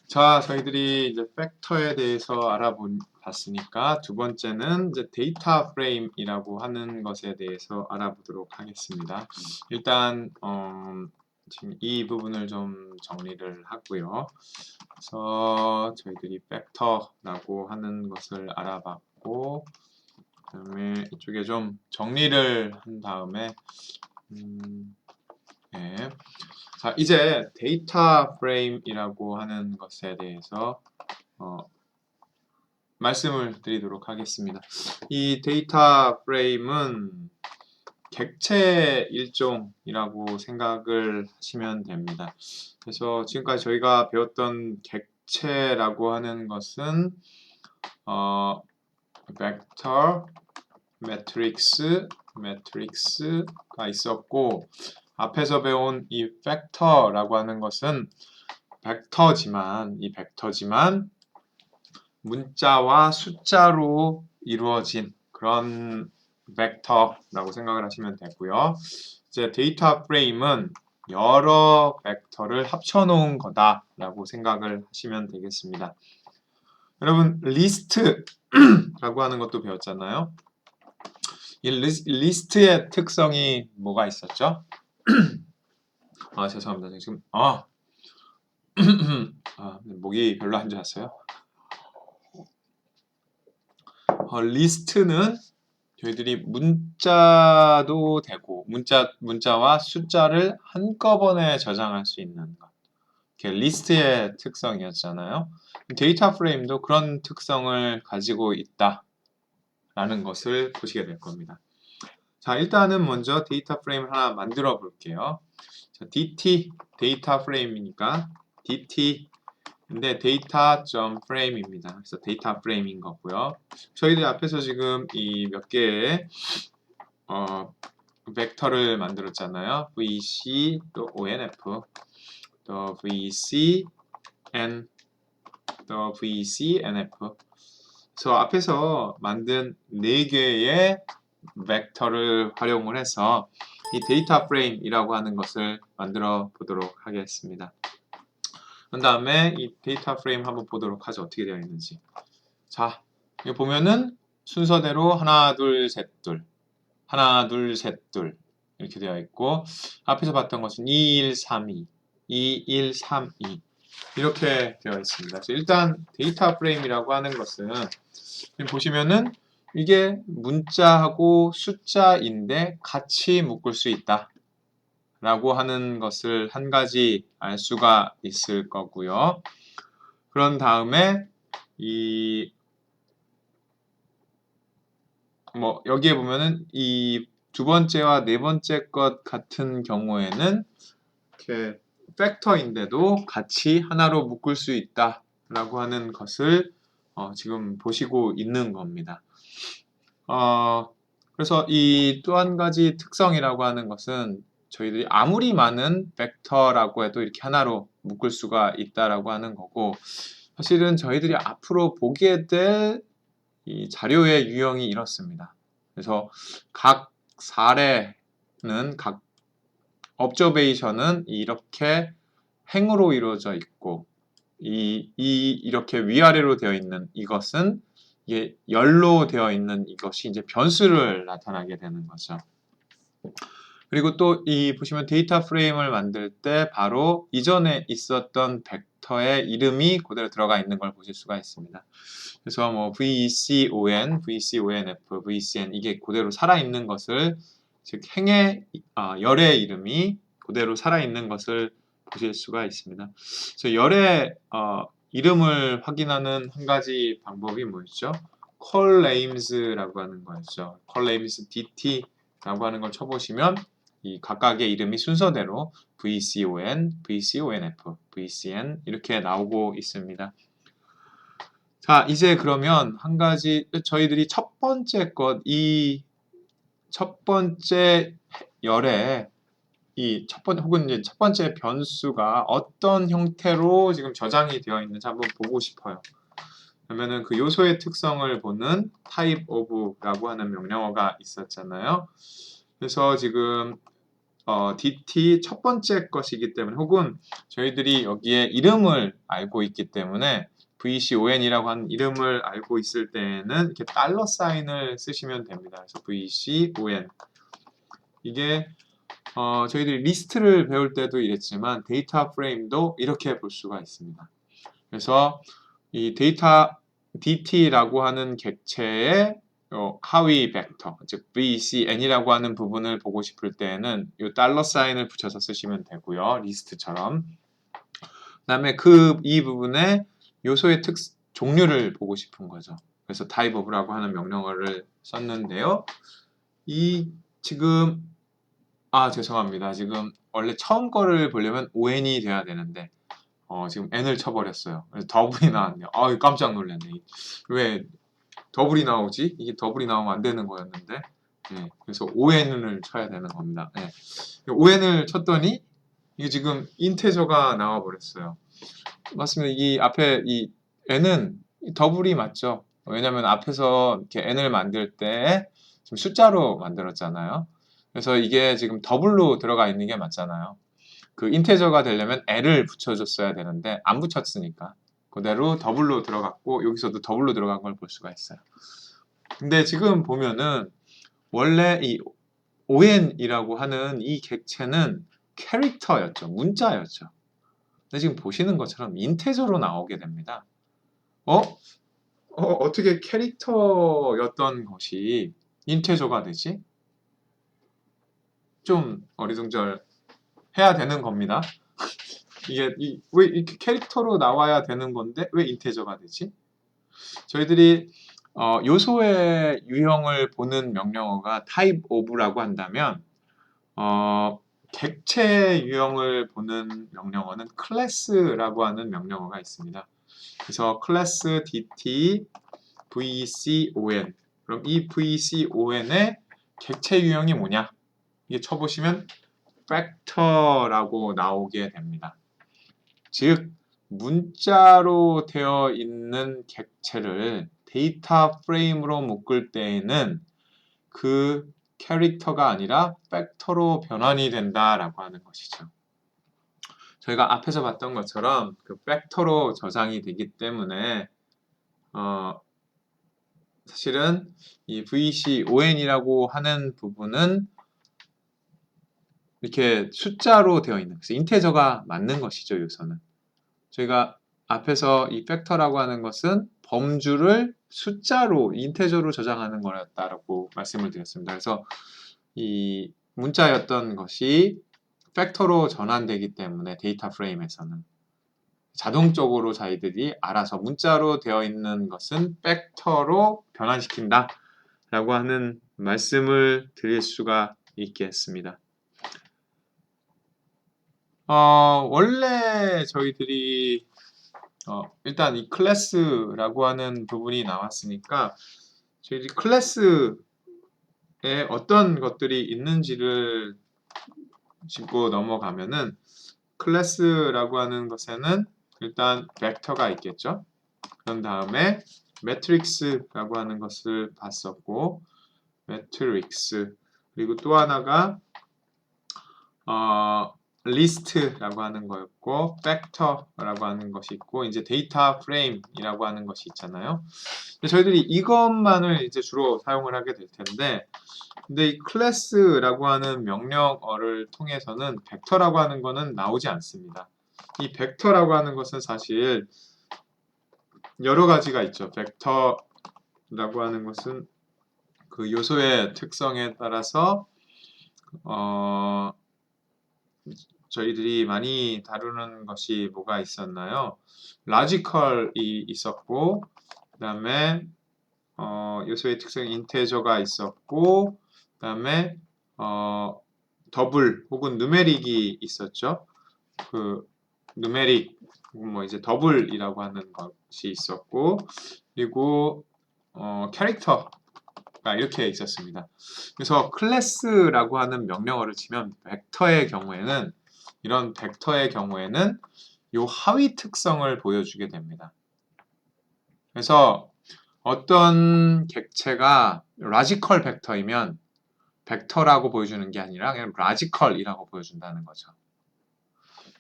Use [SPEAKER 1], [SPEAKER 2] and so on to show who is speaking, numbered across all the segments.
[SPEAKER 1] 자, 저희들이 이제 팩터에 대해서 알아봤으니까 두 번째는 이제 데이터 프레임이라고 하는 것에 대해서 알아보도록 하겠습니다. 일단 지금 이 부분을 좀 정리를 하고요. 그래서 저희들이 팩터라고 하는 것을 알아봤고, 그다음에 이쪽에 좀 정리를 한 다음에 네. 자, 이제 데이터 프레임이라고 하는 것에 대해서 말씀을 드리도록 하겠습니다. 이 데이터 프레임은 객체 일종이라고 생각을 하시면 됩니다. 그래서 지금까지 저희가 배웠던 객체라고 하는 것은 벡터, 매트릭스가 있었고, 앞에서 배운 이 팩터라고 하는 것은 이 벡터지만 문자와 숫자로 이루어진 그런 벡터라고 생각을 하시면 되고요. 이제 데이터 프레임은 여러 벡터를 합쳐놓은 거다라고 생각을 하시면 되겠습니다. 여러분, 리스트라고 하는 것도 배웠잖아요. 이 리스트의 특성이 뭐가 있었죠? 죄송합니다. 지금 목이 별로 안 좋았어요. 리스트는 저희들이 문자도 되고 문자와 숫자를 한꺼번에 저장할 수 있는 것. 리스트의 특성이었잖아요. 데이터 프레임도 그런 특성을 가지고 있다라는 것을 보시게 될 겁니다. 자, 일단은 먼저 데이터 프레임을 하나 만들어 볼게요. 자, DT 데이터 프레임이니까 DT 근데 data.frame입니다. 그래서 데이터 프레임인 거고요. 저희들 앞에서 지금 이 몇 개의 벡터를 만들었잖아요. VC 또 ONF 또 VC N 또 VC NF. 그래서 앞에서 만든 4개의 벡터를 활용을 해서 이 데이터 프레임이라고 하는 것을 만들어 보도록 하겠습니다. 그 다음에 이 데이터 프레임 한번 보도록 하죠. 어떻게 되어 있는지. 자, 여기 보면은 순서대로 하나, 둘, 셋, 둘. 하나, 둘, 셋, 둘. 이렇게 되어 있고, 앞에서 봤던 것은 2, 1, 3, 2. 2, 1, 3, 2. 이렇게 되어 있습니다. 그래서 일단 데이터 프레임이라고 하는 것은 보시면은 이게 문자하고 숫자인데 같이 묶을 수 있다. 라고 하는 것을 한 가지 알 수가 있을 거고요. 그런 다음에 여기에 보면은 이 두 번째와 네 번째 것 같은 경우에는 이렇게 팩터인데도 같이 하나로 묶을 수 있다라고 하는 것을 지금 보시고 있는 겁니다. 그래서 이 또 한 가지 특성이라고 하는 것은 저희들이 아무리 많은 벡터라고 해도 이렇게 하나로 묶을 수가 있다라고 하는 거고, 사실은 저희들이 앞으로 보게 될 이 자료의 유형이 이렇습니다. 그래서 각 사례는 각 observation은 이렇게 행으로 이루어져 있고 이렇게 위아래로 되어 있는 이것은 이게 열로 되어 있는 이것이 이제 변수를 나타나게 되는 거죠. 그리고 또 이 보시면 데이터 프레임을 만들 때 바로 이전에 있었던 벡터의 이름이 그대로 들어가 있는 걸 보실 수가 있습니다. 그래서 뭐 VCON, VCONF, VCN 이게 그대로 살아있는 것을 즉 열의 이름이 그대로 살아있는 것을 보실 수가 있습니다. 그래서 열의 이름을 확인하는 한 가지 방법이 뭐였죠? 콜네임즈라고 하는 거였죠. 콜네임즈 DT라고 하는 걸 쳐보시면 이 각각의 이름이 순서대로 VCON, VCONF, VCN 이렇게 나오고 있습니다. 자, 이제 그러면 한 가지 저희들이 첫 번째 것, 이 첫 번째 열에 혹은 이제 첫 번째 변수가 어떤 형태로 지금 저장이 되어 있는지 한번 보고 싶어요. 그러면은 그 요소의 특성을 보는 type of라고 하는 명령어가 있었잖아요. 그래서 지금 DT 첫 번째 것이기 때문에 혹은 저희들이 여기에 이름을 알고 있기 때문에 VCON이라고 하는 이름을 알고 있을 때는 이렇게 달러 사인을 쓰시면 됩니다. 그래서 VCON 이게 저희들이 리스트를 배울 때도 이랬지만 데이터 프레임도 이렇게 볼 수가 있습니다. 그래서 이 데이터 DT라고 하는 객체의 하위 벡터, 즉 VCN이라고 하는 부분을 보고 싶을 때는 이 달러 사인을 붙여서 쓰시면 되고요. 리스트처럼. 그다음에 이 부분에 요소의 종류를 보고 싶은 거죠. 그래서 type of라고 하는 명령어를 썼는데요. 지금 죄송합니다. 지금 원래 처음 거를 보려면 on이 돼야 되는데 지금 n을 쳐버렸어요. 그래서 더블이 나왔네요. 깜짝 놀랐네. 왜 더블이 나오지? 이게 더블이 나오면 안 되는 거였는데. 네, 그래서 on을 쳐야 되는 겁니다. 네. on을 쳤더니 이게 지금 인테저가 나와 버렸어요. 맞습니다. 이 앞에 이 n은 더블이 맞죠? 왜냐면 앞에서 이렇게 n을 만들 때 지금 숫자로 만들었잖아요. 그래서 이게 지금 더블로 들어가 있는 게 맞잖아요. 그 인테저가 되려면 l을 붙여줬어야 되는데 안 붙였으니까 그대로 더블로 들어갔고 여기서도 더블로 들어간 걸 볼 수가 있어요. 근데 지금 보면은 원래 이 on이라고 하는 이 객체는 캐릭터였죠. 문자였죠. 근데 지금 보시는 것처럼 인테저로 나오게 됩니다. 어떻게 캐릭터였던 것이 인테저가 되지? 좀 어리둥절 해야 되는 겁니다. 이게 왜 이렇게 캐릭터로 나와야 되는 건데 왜 인테저가 되지? 저희들이 요소의 유형을 보는 명령어가 type of라고 한다면 객체 유형을 보는 명령어는 class라고 하는 명령어가 있습니다. 그래서 class dt VCON 그럼 이 VCON의 객체 유형이 뭐냐? 이게 쳐보시면 factor라고 나오게 됩니다. 즉 문자로 되어 있는 객체를 데이터 프레임으로 묶을 때에는 그 캐릭터가 아니라 팩터로 변환이 된다라고 하는 것이죠. 저희가 앞에서 봤던 것처럼 그 팩터로 저장이 되기 때문에 사실은 이 VCON이라고 하는 부분은 이렇게 숫자로 되어 있는, 그래서 인테저가 맞는 것이죠, 요소는. 저희가 앞에서 이 팩터라고 하는 것은 범주를 숫자로, 인테저로 저장하는 거였다라고 말씀을 드렸습니다. 그래서 이 문자였던 것이 팩터로 전환되기 때문에 데이터 프레임에서는 자동적으로 저희들이 알아서 문자로 되어 있는 것은 팩터로 변환시킨다 라고 하는 말씀을 드릴 수가 있겠습니다. 원래 저희들이 일단 이 클래스라고 하는 부분이 나왔으니까 저희들이 클래스에 어떤 것들이 있는지를 짚고 넘어가면은 클래스라고 하는 것에는 일단 벡터가 있겠죠. 그런 다음에 매트릭스라고 하는 것을 봤었고 매트릭스 그리고 또 하나가 리스트라고 하는 거였고 팩터라고 하는 것이 있고 이제 데이터 프레임이라고 하는 것이 있잖아요. 저희들이 이것만을 이제 주로 사용을 하게 될 텐데 근데 이 클래스라고 하는 명령어를 통해서는 벡터라고 하는 거는 나오지 않습니다. 이 벡터라고 하는 것은 사실 여러 가지가 있죠. 벡터라고 하는 것은 그 요소의 특성에 따라서 저희들이 많이 다루는 것이 뭐가 있었나요? 라지컬이 있었고 그 다음에 요소의 특성 인테저가 있었고 그 다음에 더블 혹은 누메릭이 있었죠. 그 누메릭 뭐 이제 더블이라고 하는 것이 있었고 그리고 캐릭터가 이렇게 있었습니다. 그래서 클래스라고 하는 명령어를 치면 벡터의 경우에는 이런 벡터의 경우에는 요 하위 특성을 보여주게 됩니다. 그래서 어떤 객체가 라지컬 벡터이면 벡터라고 보여주는 게 아니라 그냥 라지컬이라고 보여준다는 거죠.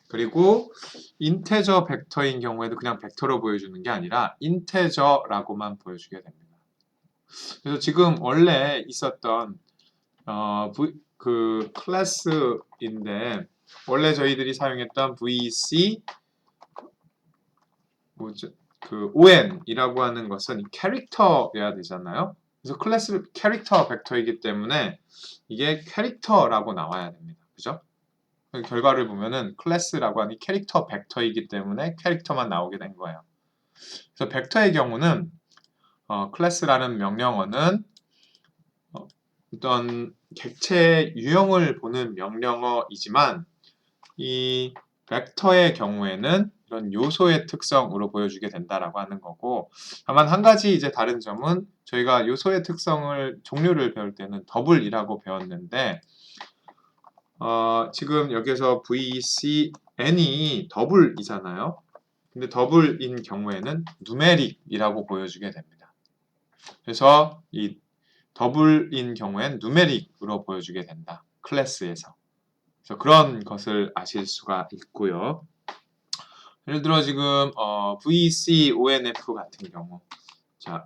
[SPEAKER 1] 그리고 인테저 벡터인 경우에도 그냥 벡터로 보여주는 게 아니라 인테저라고만 보여주게 됩니다. 그래서 지금 원래 있었던 그 클래스인데 원래 저희들이 사용했던 VC 뭐죠? 그 on이라고 하는 것은 캐릭터여야 되잖아요. 그래서 클래스 캐릭터 벡터이기 때문에 이게 캐릭터라고 나와야 됩니다. 그죠? 결과를 보면은 클래스라고 하는 캐릭터 벡터이기 때문에 캐릭터만 나오게 된 거예요. 그래서 벡터의 경우는 클래스라는 명령어는 어떤 객체의 유형을 보는 명령어이지만 이 벡터의 경우에는 이런 요소의 특성으로 보여주게 된다라고 하는 거고, 다만 한 가지 이제 다른 점은 저희가 요소의 특성을 종류를 배울 때는 더블이라고 배웠는데 지금 여기서 VCN이 더블이잖아요. 근데 더블인 경우에는 누메릭이라고 보여주게 됩니다. 그래서 이 더블인 경우엔 누메릭으로 보여주게 된다. 클래스에서. 그래서 그런 것을 아실 수가 있고요. 예를 들어 지금 VCONF 같은 경우, 자,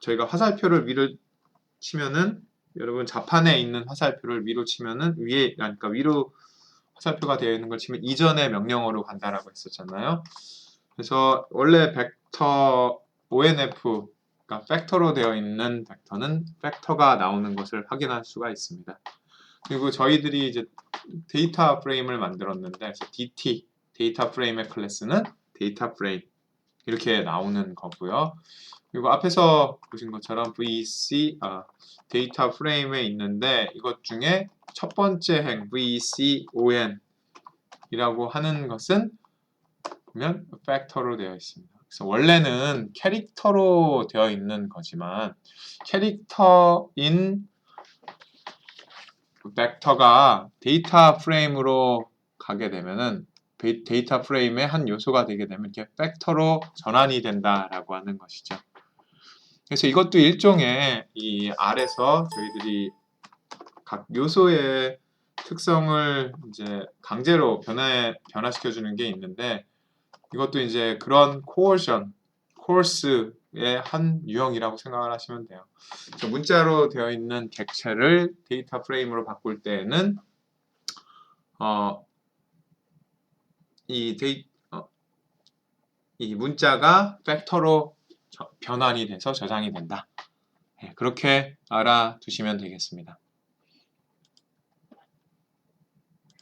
[SPEAKER 1] 저희가 화살표를 위로 치면은 여러분 자판에 있는 화살표를 위로 치면은 위에, 그러니까 위로 화살표가 되어 있는 걸 치면 이전의 명령어로 간다라고 했었잖아요. 그래서 원래 벡터 ONF, 그러니까 팩터로 되어 있는 벡터는 팩터가 나오는 것을 확인할 수가 있습니다. 그리고 저희들이 이제 데이터 프레임을 만들었는데, 그래서 DT, 데이터 프레임의 클래스는 데이터 프레임 이렇게 나오는 거고요. 그리고 앞에서 보신 것처럼 VC 데이터 프레임에 있는데 이것 중에 첫 번째 행 VCON 이라고 하는 것은 보면 팩터로 되어 있습니다. 그래서 원래는 캐릭터로 되어 있는 거지만 캐릭터인 벡터가 데이터 프레임으로 가게 되면은 데이터 프레임의 한 요소가 되게 되면 이렇게 팩터로 전환이 된다라고 하는 것이죠. 그래서 이것도 일종의 이 R에서 저희들이 각 요소의 특성을 이제 강제로 변화시켜주는 게 있는데 이것도 이제 그런 코어스의 한 유형이라고 생각을 하시면 돼요. 그래서 문자로 되어 있는 객체를 데이터 프레임으로 바꿀 때에는 이 문자가 팩터로 변환이 돼서 저장이 된다. 그렇게 알아두시면 되겠습니다.